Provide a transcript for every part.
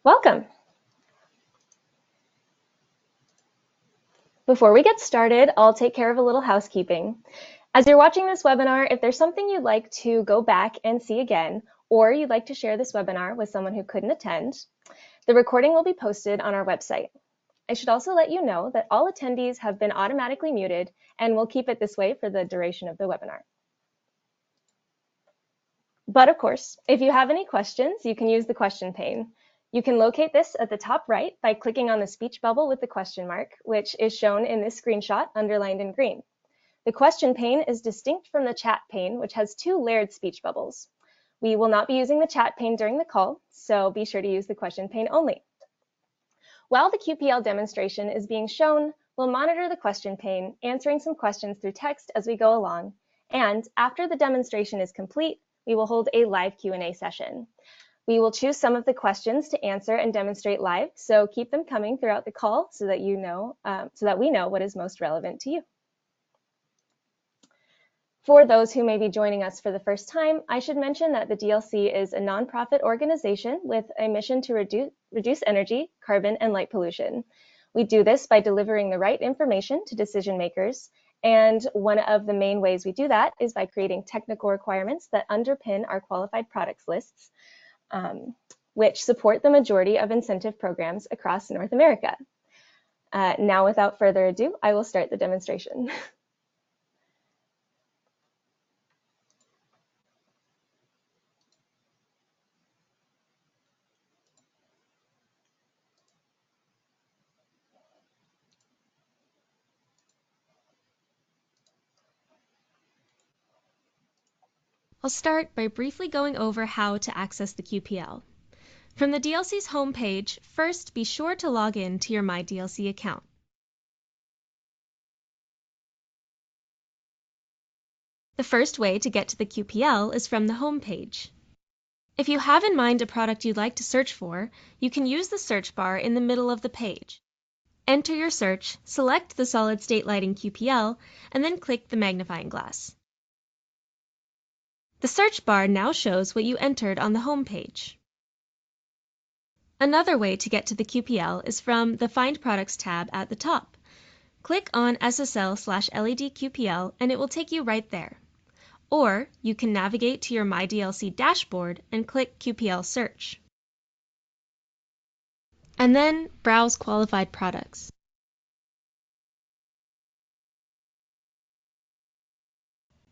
Welcome! Before we get started, I'll take care of a little housekeeping. As you're watching this webinar, if there's something you'd like to go back and see again, or you'd like to share this webinar with someone who couldn't attend, the recording will be posted on our website. I should also let you know that all attendees have been automatically muted, and we'll keep it this way for the duration of the webinar. But of course, if you have any questions, you can use the question pane. You can locate this at the top right by clicking on the speech bubble with the question mark, which is shown in this screenshot underlined in green. The question pane is distinct from the chat pane, which has two layered speech bubbles. We will not be using the chat pane during the call, so be sure to use the question pane only. While the QPL demonstration is being shown, we'll monitor the question pane, answering some questions through text as we go along, and after the demonstration is complete, we will hold a live Q&A session. We will choose some of the questions to answer and demonstrate live, so keep them coming throughout the call so that we know what is most relevant to you. For those who may be joining us for the first time, I should mention that the DLC is a nonprofit organization with a mission to reduce energy, carbon, and light pollution. We do this by delivering the right information to decision makers, and one of the main ways we do that is by creating technical requirements that underpin our qualified products lists, which support the majority of incentive programs across North America. Now, without further ado, I will start the demonstration. I'll start by briefly going over how to access the QPL. From the DLC's homepage, first be sure to log in to your MyDLC account. The first way to get to the QPL is from the homepage. If you have in mind a product you'd like to search for, you can use the search bar in the middle of the page. Enter your search, select the solid-state lighting QPL, and then click the magnifying glass. The search bar now shows what you entered on the home page. Another way to get to the QPL is from the Find Products tab at the top. Click on SSL/LED QPL and it will take you right there. Or you can navigate to your MyDLC dashboard and click QPL Search. And then browse qualified products.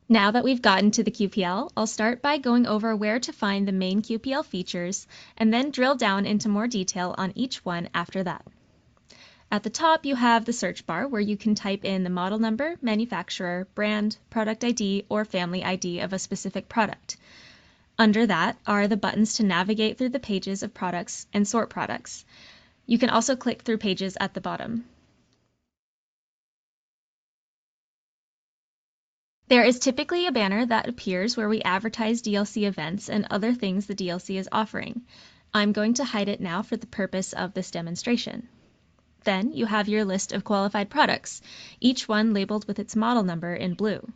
Now that we've gotten to the QPL, I'll start by going over where to find the main QPL features and then drill down into more detail on each one after that. At the top, you have the search bar where you can type in the model number, manufacturer, brand, product ID, or family ID of a specific product. Under that are the buttons to navigate through the pages of products and sort products. You can also click through pages at the bottom. There is typically a banner that appears where we advertise DLC events and other things the DLC is offering. I'm going to hide it now for the purpose of this demonstration. Then you have your list of qualified products, each one labeled with its model number in blue.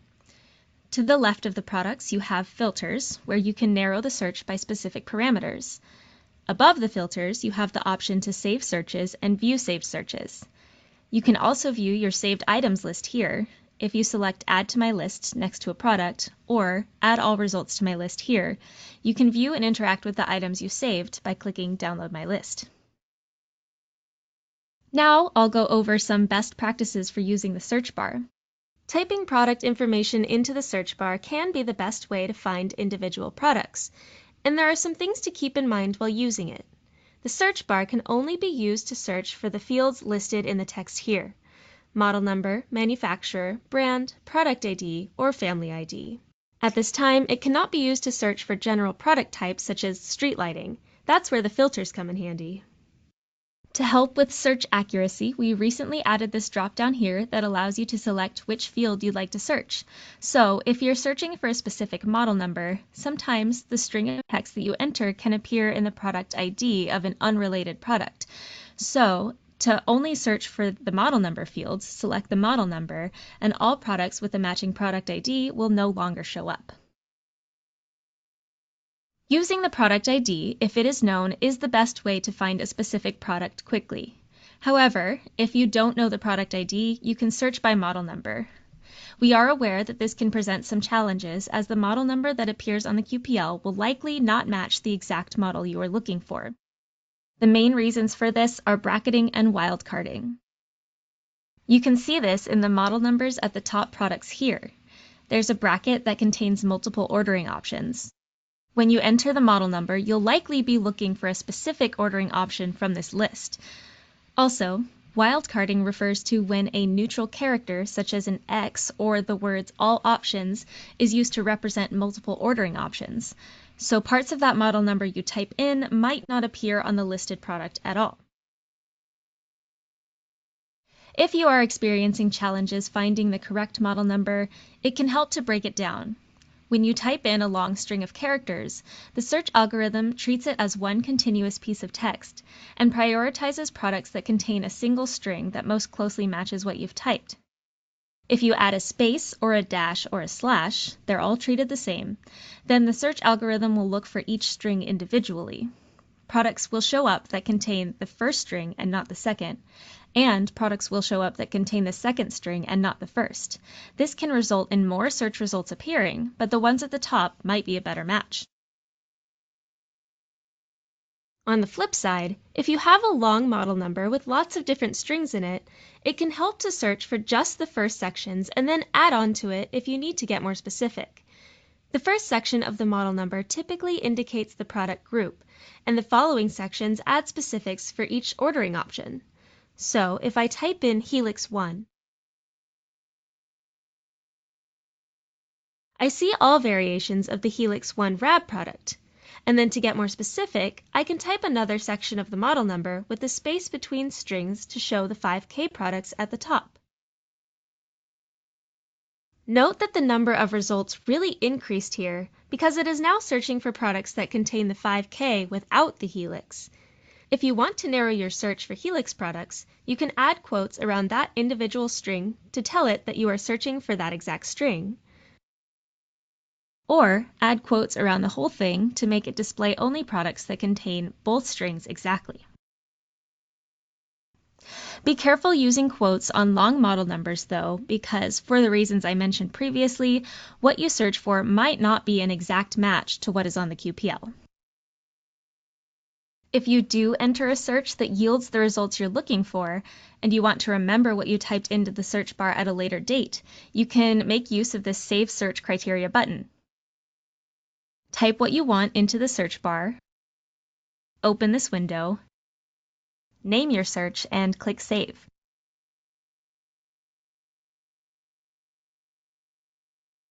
To the left of the products, you have filters, where you can narrow the search by specific parameters. Above the filters, you have the option to save searches and view saved searches. You can also view your saved items list here. If you select Add to my list next to a product, or Add all results to my list here, you can view and interact with the items you saved by clicking Download my list. Now I'll go over some best practices for using the search bar. Typing product information into the search bar can be the best way to find individual products, and there are some things to keep in mind while using it. The search bar can only be used to search for the fields listed in the text here: model number, manufacturer, brand, product ID, or family ID. At this time, it cannot be used to search for general product types such as street lighting. That's where the filters come in handy. To help with search accuracy, we recently added this drop-down here that allows you to select which field you'd like to search. So if you're searching for a specific model number, sometimes the string of text that you enter can appear in the product ID of an unrelated product. So to only search for the model number fields, select the model number, and all products with a matching product ID will no longer show up. Using the product ID, if it is known, is the best way to find a specific product quickly. However, if you don't know the product ID, you can search by model number. We are aware that this can present some challenges, as the model number that appears on the QPL will likely not match the exact model you are looking for. The main reasons for this are bracketing and wildcarding. You can see this in the model numbers at the top products here. There's a bracket that contains multiple ordering options. When you enter the model number, you'll likely be looking for a specific ordering option from this list. Also, wildcarding refers to when a neutral character, such as an X or the words all options, is used to represent multiple ordering options. So parts of that model number you type in might not appear on the listed product at all. If you are experiencing challenges finding the correct model number, it can help to break it down. When you type in a long string of characters, the search algorithm treats it as one continuous piece of text and prioritizes products that contain a single string that most closely matches what you've typed. If you add a space or a dash or a slash, they're all treated the same, then the search algorithm will look for each string individually. Products will show up that contain the first string and not the second, and products will show up that contain the second string and not the first. This can result in more search results appearing, but the ones at the top might be a better match. On the flip side, if you have a long model number with lots of different strings in it, it can help to search for just the first sections and then add on to it if you need to get more specific. The first section of the model number typically indicates the product group, and the following sections add specifics for each ordering option. So if I type in Helix 1, I see all variations of the Helix 1 RAB product. And then to get more specific, I can type another section of the model number with a space between strings to show the 5K products at the top. Note that the number of results really increased here because it is now searching for products that contain the 5K without the Helix. If you want to narrow your search for Helix products, you can add quotes around that individual string to tell it that you are searching for that exact string. Or add quotes around the whole thing to make it display only products that contain both strings exactly. Be careful using quotes on long model numbers though, because for the reasons I mentioned previously, what you search for might not be an exact match to what is on the QPL. If you do enter a search that yields the results you're looking for, and you want to remember what you typed into the search bar at a later date, you can make use of this Save Search Criteria button. Type what you want into the search bar, open this window, name your search, and click Save.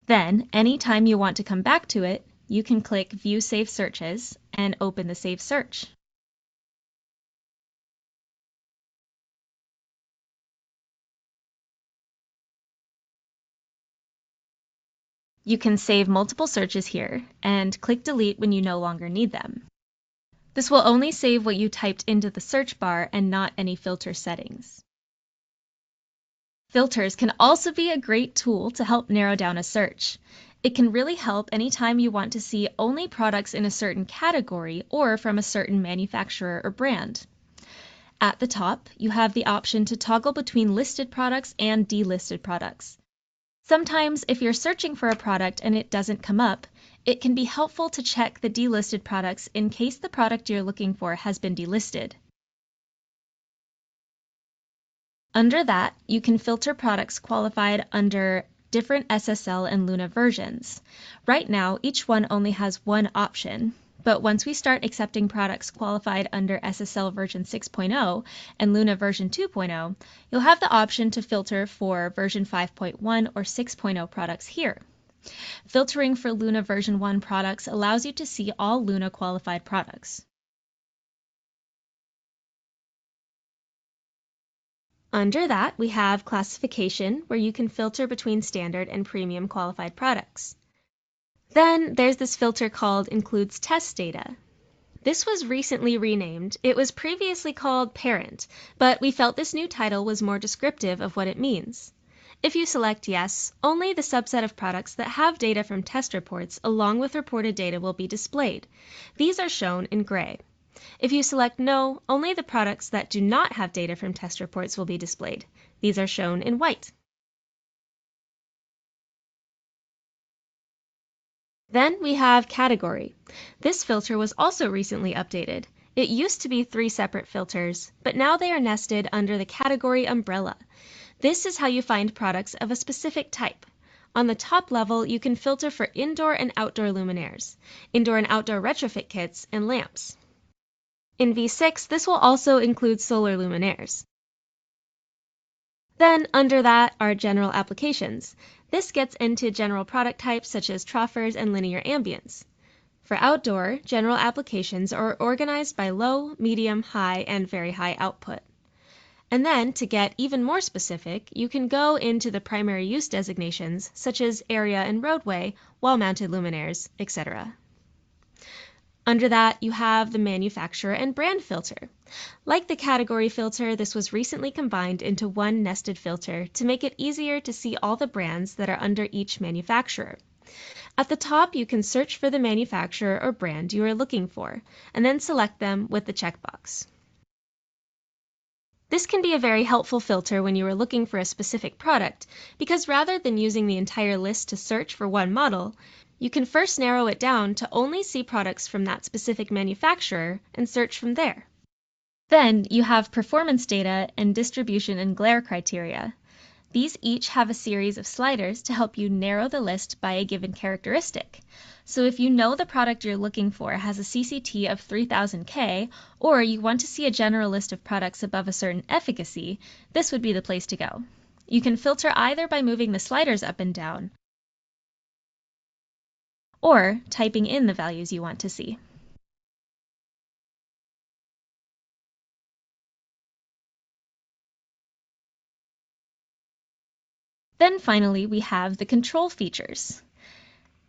Then, anytime you want to come back to it, you can click View Saved Searches and open the saved search. You can save multiple searches here and click Delete when you no longer need them. This will only save what you typed into the search bar and not any filter settings. Filters can also be a great tool to help narrow down a search. It can really help anytime you want to see only products in a certain category or from a certain manufacturer or brand. At the top, you have the option to toggle between listed products and delisted products. Sometimes, if you're searching for a product and it doesn't come up, it can be helpful to check the delisted products in case the product you're looking for has been delisted. Under that, you can filter products qualified under different SSL and Luna versions. Right now, each one only has one option, but once we start accepting products qualified under SSL version 6.0 and Luna version 2.0, you'll have the option to filter for version 5.1 or 6.0 products here. Filtering for Luna version 1 products allows you to see all Luna qualified products. Under that, we have classification, where you can filter between standard and premium qualified products. Then there's this filter called Includes Test Data. This was recently renamed. It was previously called Parent, but we felt this new title was more descriptive of what it means. If you select yes, only the subset of products that have data from test reports along with reported data will be displayed. These are shown in gray. If you select no, only the products that do not have data from test reports will be displayed. These are shown in white. Then we have category. This filter was also recently updated. It used to be 3 separate filters, but now they are nested under the category umbrella. This is how you find products of a specific type. On the top level, you can filter for indoor and outdoor luminaires, indoor and outdoor retrofit kits, and lamps. In V6, this will also include solar luminaires. Then under that are general applications. This gets into general product types such as troffers and linear ambience. For outdoor, general applications are organized by low, medium, high, and very high output. And then, to get even more specific, you can go into the primary use designations such as area and roadway, wall-mounted luminaires, etc. Under that, you have the manufacturer and brand filter. Like the category filter, this was recently combined into one nested filter to make it easier to see all the brands that are under each manufacturer. At the top, you can search for the manufacturer or brand you are looking for, and then select them with the checkbox. This can be a very helpful filter when you are looking for a specific product, because rather than using the entire list to search for one model, you can first narrow it down to only see products from that specific manufacturer and search from there. Then you have performance data and distribution and glare criteria. These each have a series of sliders to help you narrow the list by a given characteristic. So if you know the product you're looking for has a CCT of 3000K, or you want to see a general list of products above a certain efficacy, this would be the place to go. You can filter either by moving the sliders up and down, or typing in the values you want to see. Then finally, we have the control features.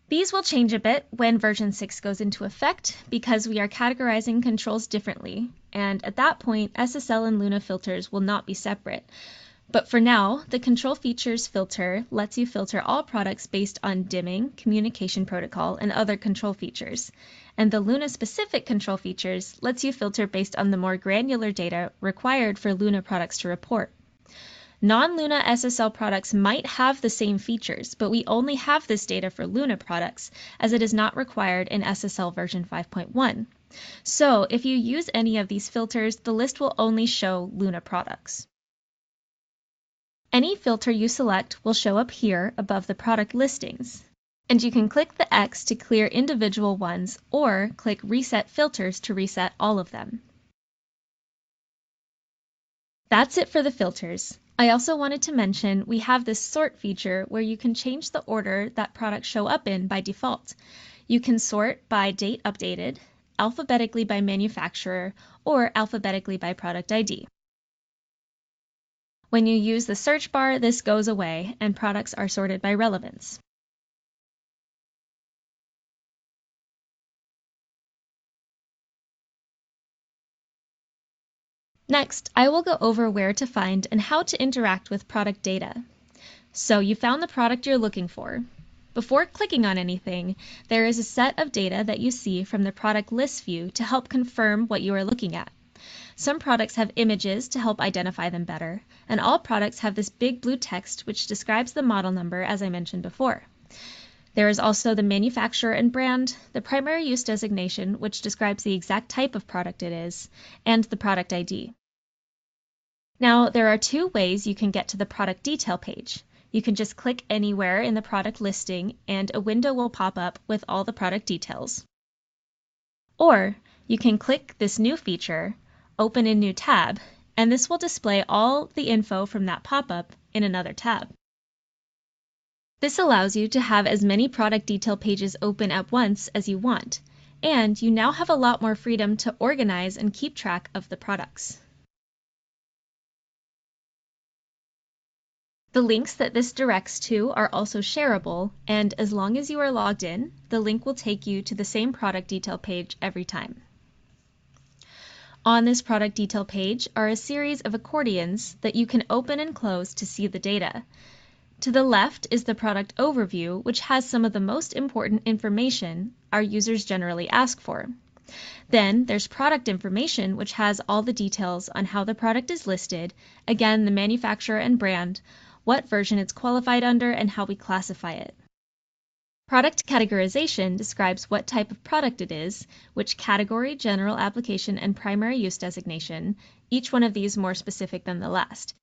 These will change a bit when version 6 goes into effect because we are categorizing controls differently, and at that point, SSL and Luna filters will not be separate. But for now, the control features filter lets you filter all products based on dimming, communication protocol, and other control features. And the Luna-specific control features lets you filter based on the more granular data required for Luna products to report. Non-Luna SSL products might have the same features, but we only have this data for Luna products as it is not required in SSL version 5.1. So if you use any of these filters, the list will only show Luna products. Any filter you select will show up here above the product listings. And you can click the X to clear individual ones or click Reset Filters to reset all of them. That's it for the filters. I also wanted to mention we have this sort feature where you can change the order that products show up in by default. You can sort by date updated, alphabetically by manufacturer, or alphabetically by product ID. When you use the search bar, this goes away and products are sorted by relevance. Next, I will go over where to find and how to interact with product data. So you found the product you're looking for. Before clicking on anything, there is a set of data that you see from the product list view to help confirm what you are looking at. Some products have images to help identify them better, and all products have this big blue text which describes the model number as I mentioned before. There is also the manufacturer and brand, the primary use designation which describes the exact type of product it is, and the product ID. Now, there are two ways you can get to the product detail page. You can just click anywhere in the product listing and a window will pop up with all the product details. Or you can click this new feature, Open in New Tab, and this will display all the info from that pop-up in another tab. This allows you to have as many product detail pages open at once as you want, and you now have a lot more freedom to organize and keep track of the products. The links that this directs to are also shareable, and as long as you are logged in, the link will take you to the same product detail page every time. On this product detail page are a series of accordions that you can open and close to see the data. To the left is the product overview, which has some of the most important information our users generally ask for. Then there's product information, which has all the details on how the product is listed, again, the manufacturer and brand, what version it's qualified under, and how we classify it. Product categorization describes what type of product it is, which category, general application, and primary use designation, each one of these more specific than the last.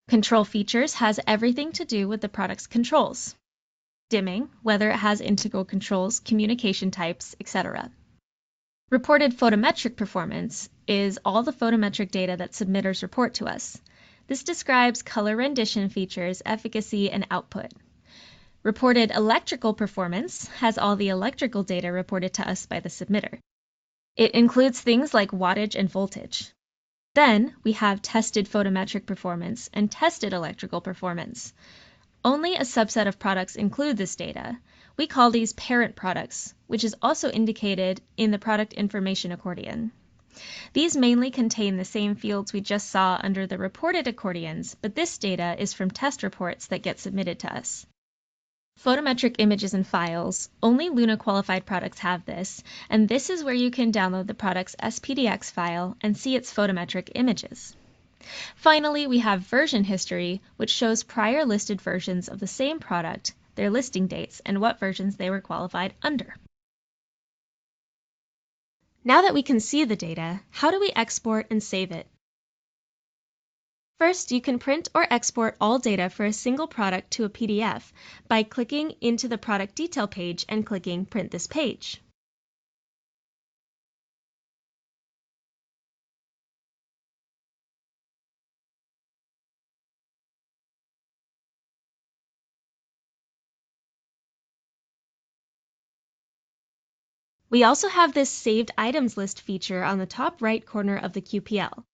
Control features has everything to do with the product's controls. Dimming, whether it has integral controls, communication types, etc. Reported photometric performance is all the photometric data that submitters report to us. This describes color rendition features, efficacy, and output. Reported electrical performance has all the electrical data reported to us by the submitter. It includes things like wattage and voltage. Then we have tested photometric performance and tested electrical performance. Only a subset of products include this data. We call these parent products, which is also indicated in the product information accordion. These mainly contain the same fields we just saw under the reported accordions, but this data is from test reports that get submitted to us. Photometric images and files, only Luna qualified products have this, and this is where you can download the product's SPDX file and see its photometric images. Finally, we have version history, which shows prior listed versions of the same product, their listing dates, and what versions they were qualified under. Now that we can see the data, how do we export and save it? First, you can print or export all data for a single product to a PDF by clicking into the product detail page and clicking Print this page. We also have this Saved Items List feature on the top right corner of the QPL.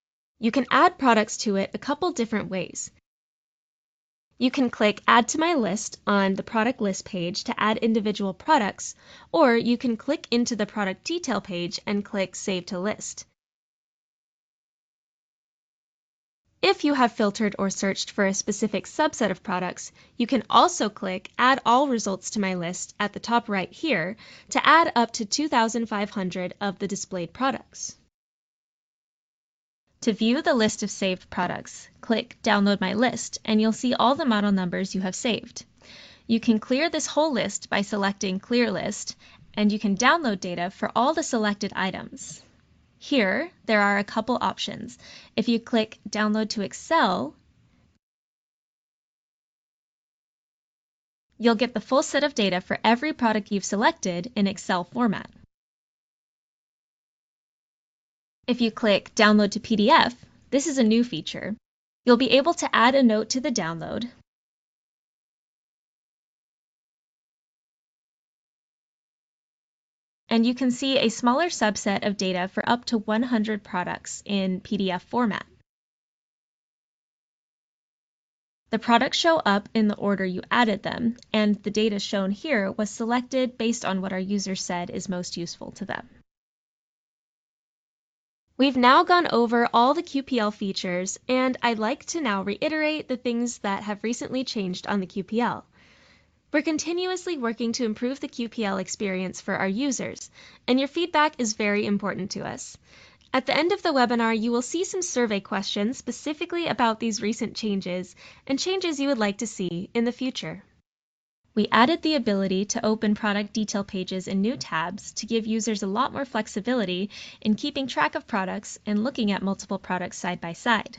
You can add products to it a couple different ways. You can click Add to My List on the product list page to add individual products, or you can click into the product detail page and click Save to List. If you have filtered or searched for a specific subset of products, you can also click Add All Results to My List at the top right here to add up to 2,500 of the displayed products. To view the list of saved products, click Download My List, and you'll see all the model numbers you have saved. You can clear this whole list by selecting Clear List, and you can download data for all the selected items. Here, there are a couple options. If you click Download to Excel, you'll get the full set of data for every product you've selected in Excel format. If you click Download to PDF, this is a new feature. You'll be able to add a note to the download, and you can see a smaller subset of data for up to 100 products in PDF format. The products show up in the order you added them, and the data shown here was selected based on what our users said is most useful to them. We've now gone over all the QPL features, and I'd like to now reiterate the things that have recently changed on the QPL. We're continuously working to improve the QPL experience for our users, and your feedback is very important to us. At the end of the webinar, you will see some survey questions specifically about these recent changes and changes you would like to see in the future. We added the ability to open product detail pages in new tabs to give users a lot more flexibility in keeping track of products and looking at multiple products side by side.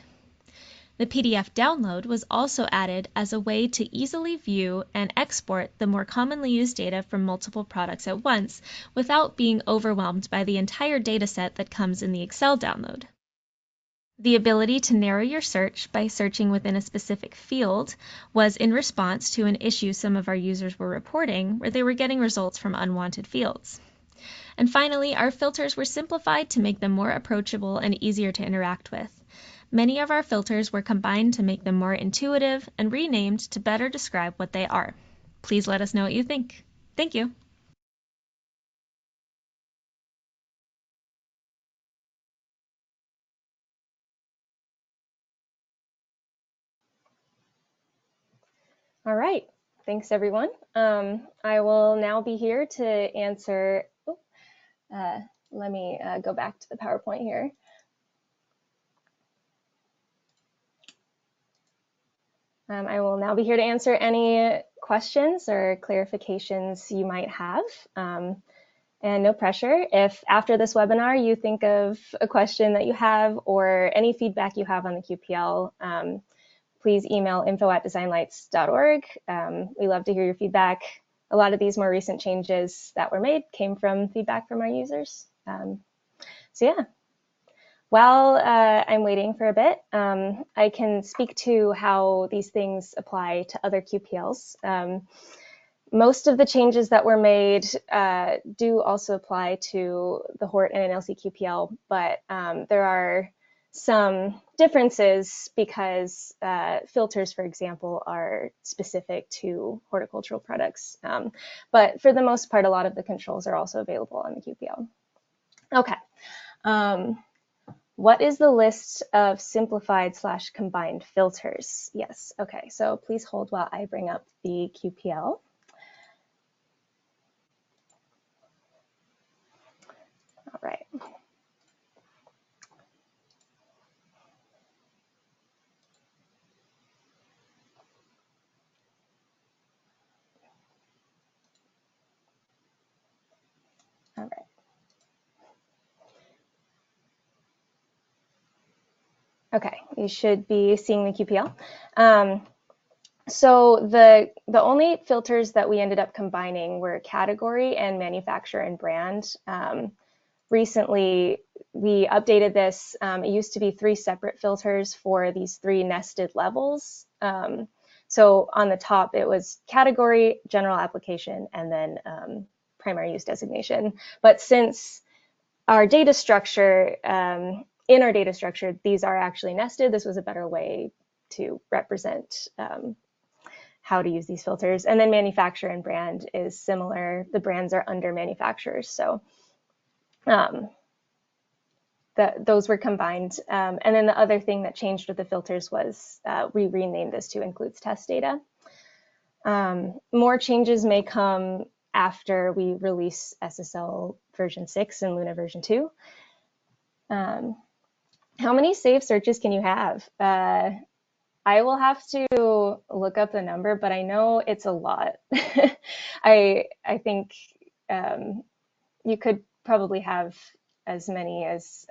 The PDF download was also added as a way to easily view and export the more commonly used data from multiple products at once without being overwhelmed by the entire dataset that comes in the Excel download. The ability to narrow your search by searching within a specific field was in response to an issue some of our users were reporting where they were getting results from unwanted fields. And finally, our filters were simplified to make them more approachable and easier to interact with. Many of our filters were combined to make them more intuitive and renamed to better describe what they are. Please let us know what you think. Thank you. All right. Thanks, everyone. I will now be here to answer. Uh, Let me go back to the PowerPoint here. I will now be here to answer any questions or clarifications you might have. And no pressure. If after this webinar you think of a question that you have or any feedback you have on the QPL, please email info@designlights.org. We love to hear your feedback. A lot of these more recent changes that were made came from feedback from our users. So yeah, while I'm waiting for a bit, I can speak to how these things apply to other QPLs. Most of the changes that were made do also apply to the HORT and NLC QPL, but there are some differences because filters, for example, are specific to horticultural products. But for the most part, a lot of the controls are also available on the QPL. Okay. What is the list of simplified/combined filters? Yes, okay, so please hold while I bring up the QPL. All right. All right. Okay, you should be seeing the QPL. So the only filters that we ended up combining were category and manufacturer and brand. Recently, we updated this. It used to be 3 separate filters for these 3 nested levels. So on the top, it was category, general application, and then primary use designation. But since our data structure, in our data structure, these are actually nested, this was a better way to represent how to use these filters. And then manufacturer and brand is similar. The brands are under manufacturers. So those were combined. And then the other thing that changed with the filters was we renamed this to includes test data. More changes may come after we release SSL version 6 and Luna version 2. How many saved searches can you have? I will have to look up the number, but I know it's a lot. I think you could probably have as many as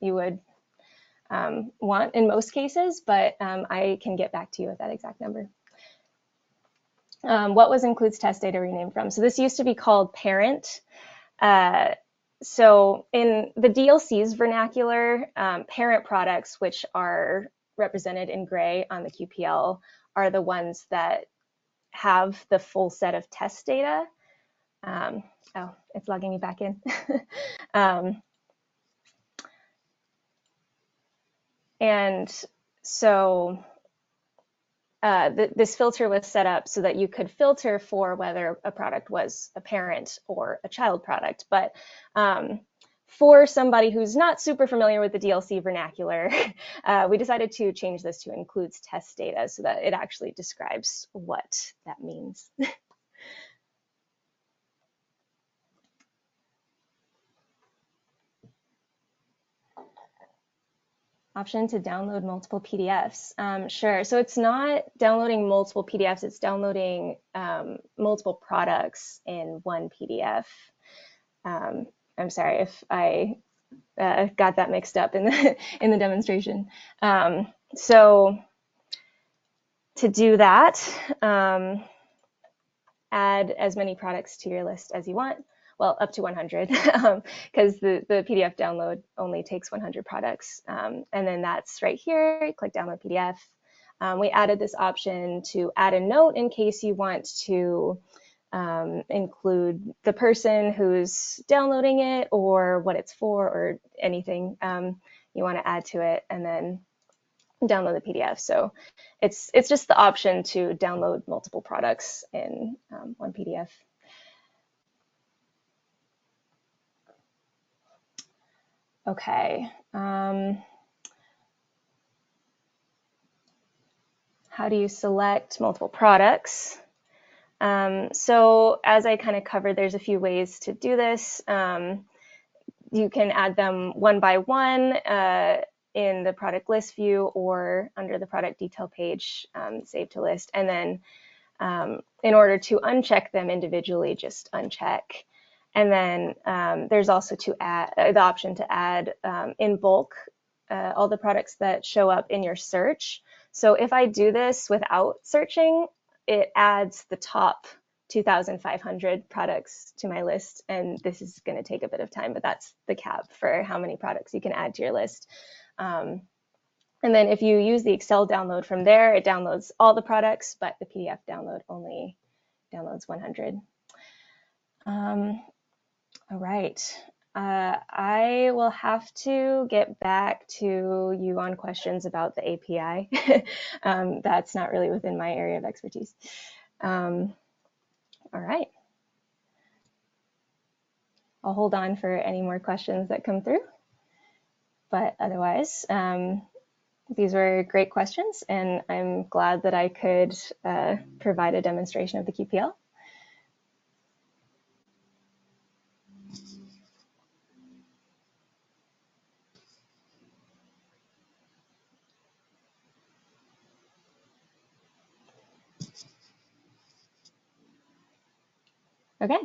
you would want in most cases, but I can get back to you with that exact number. What was includes test data renamed from? So this used to be called parent. So in the DLC's vernacular, parent products, which are represented in gray on the QPL, are the ones that have the full set of test data. Oh, it's logging me back in. And so this filter was set up so that you could filter for whether a product was a parent or a child product. But for somebody who's not super familiar with the DLC vernacular, we decided to change this to includes test data so that it actually describes what that means. Option to download multiple PDFs. Sure. So it's not downloading multiple PDFs, it's downloading multiple products in one PDF. I'm sorry if I got that mixed up in the demonstration. So to do that, add as many products to your list as you want. Well, up to 100, because the PDF download only takes 100 products. And then that's right here, click download PDF. We added this option to add a note in case you want to include the person who's downloading it or what it's for or anything you want to add to it, and then download the PDF. So it's just the option to download multiple products in one PDF. Okay. How do you select multiple products? So as I kind of covered, there's a few ways to do this. You can add them one by one in the product list view or under the product detail page, save to list. And then in order to uncheck them individually, just uncheck. And then there's also the option to add in bulk all the products that show up in your search. So if I do this without searching, it adds the top 2,500 products to my list. And this is going to take a bit of time, but that's the cap for how many products you can add to your list. And then if you use the Excel download from there, it downloads all the products, but the PDF download only downloads 100. All right. I will have to get back to you on questions about the API. That's not really within my area of expertise. All right. I'll hold on for any more questions that come through. But otherwise, these were great questions, and I'm glad that I could provide a demonstration of the QPL. Okay,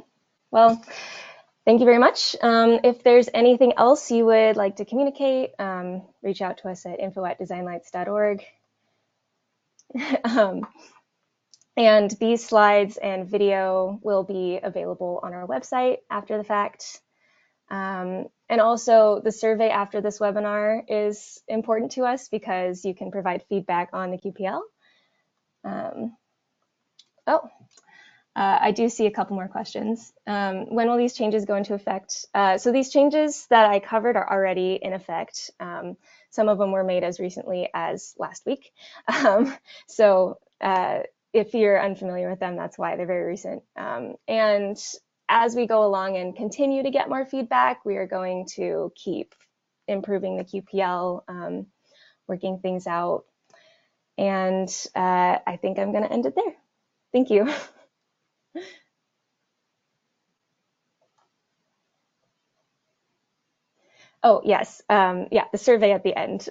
well, thank you very much. If there's anything else you would like to communicate, reach out to us at info@designlights.org. And these slides and video will be available on our website after the fact. And also the survey after this webinar is important to us because you can provide feedback on the QPL. I do see a couple more questions. When will these changes go into effect? So these changes that I covered are already in effect. Some of them were made as recently as last week. So if you're unfamiliar with them, that's why they're very recent. And as we go along and continue to get more feedback, we are going to keep improving the QPL, working things out. And I think I'm going to end it there. Thank you. Oh, yes. Yeah, the survey at the end.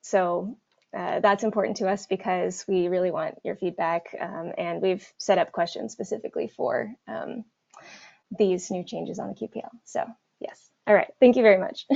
So that's important to us because we really want your feedback. And we've set up questions specifically for these new changes on the QPL. So yes. All right. Thank you very much.